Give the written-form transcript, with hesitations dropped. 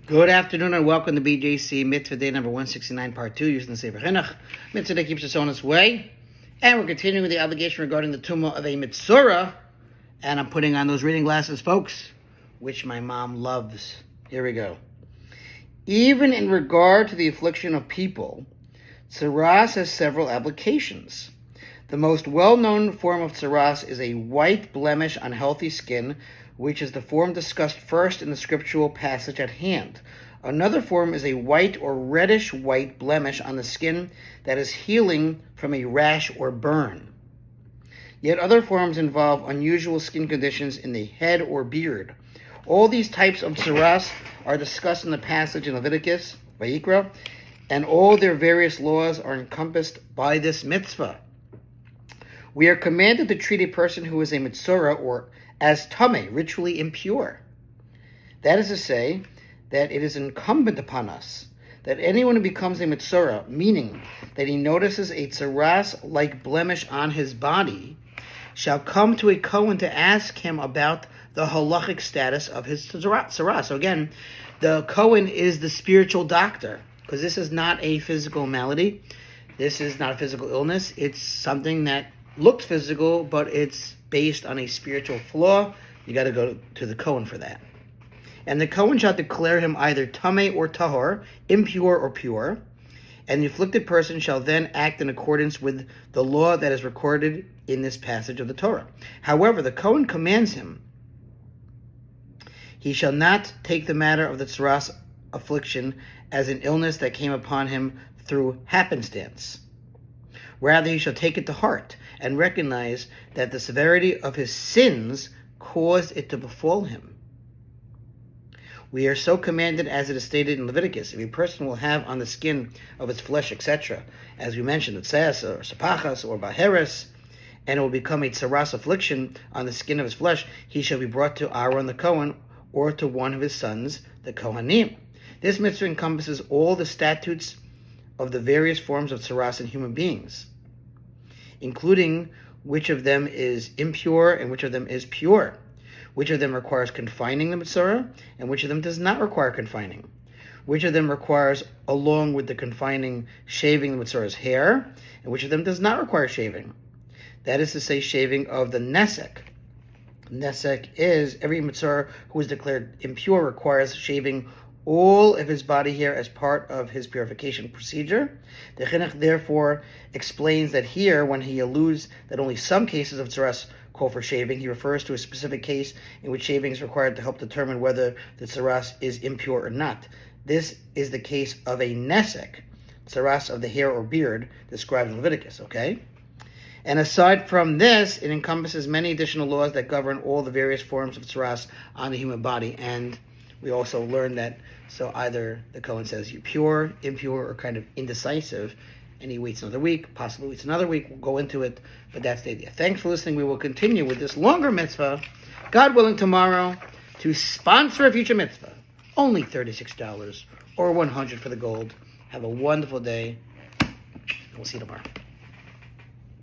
Good afternoon and welcome to BJC Mitzvah Day number 169, part 2, using the Sefer HaChinuch. Mitzvah Day keeps us on its way. And we're continuing with the obligation regarding the tumah of a metzora. And I'm putting on those reading glasses, folks, which my mom loves. Here we go. Even in regard to the affliction of people, tsaras has several applications. The most well-known form of tsaras is a white blemish on healthy skin, which is the form discussed first in the scriptural passage at hand. Another form is a white or reddish-white blemish on the skin that is healing from a rash or burn. Yet other forms involve unusual skin conditions in the head or beard. All these types of tsaras are discussed in the passage in Leviticus, Vayikra, and all their various laws are encompassed by this mitzvah. We are commanded to treat a person who is a metzora or as tumah, ritually impure. That is to say, that it is incumbent upon us that anyone who becomes a metzora, meaning that he notices a tsaras-like blemish on his body, shall come to a Kohen to ask him about the halachic status of his tsaras. So again, the Kohen is the spiritual doctor, because this is not a physical malady. This is not a physical illness. It's something that looks physical, but it's based on a spiritual flaw. You got to go to the Kohen for that. And the Kohen shall declare him either tameh or tahor, impure or pure, and the afflicted person shall then act in accordance with the law that is recorded in this passage of the Torah. However, the Kohen commands him, he shall not take the matter of the tsaras affliction as an illness that came upon him through happenstance. Rather, he shall take it to heart and recognize that the severity of his sins caused it to befall him. We are so commanded as it is stated in Leviticus. If a person will have on the skin of its flesh, etc., as we mentioned, tseas or sapachas or baheres, and it will become a tsaras affliction on the skin of his flesh, he shall be brought to Aaron the Kohen or to one of his sons, the Kohanim. This mitzvah encompasses all the statutes of the various forms of tsaras in human beings, including which of them is impure and which of them is pure, which of them requires confining the metzora and which of them does not require confining, which of them requires, along with the confining, shaving the metzora's hair, and which of them does not require shaving. That is to say, shaving of the nesek. Nesek is every metzora who is declared impure requires shaving all of his body hair as part of his purification procedure. The Chinuch therefore explains that here, when he alludes that only some cases of tsaras call for shaving, he refers to a specific case in which shaving is required to help determine whether the tsaras is impure or not. This is the case of a nesek, tsaras of the hair or beard, described in Leviticus, okay? And aside from this, it encompasses many additional laws that govern all the various forms of tsaras on the human body. And we also learned that, so either the Kohen says you're pure, impure, or kind of indecisive, and he waits another week, possibly waits another week. We'll go into it, but that's the idea. Thanks for listening. We will continue with this longer mitzvah, God willing, tomorrow, to sponsor a future mitzvah. Only $36 or $100 for the gold. Have a wonderful day. We'll see you tomorrow.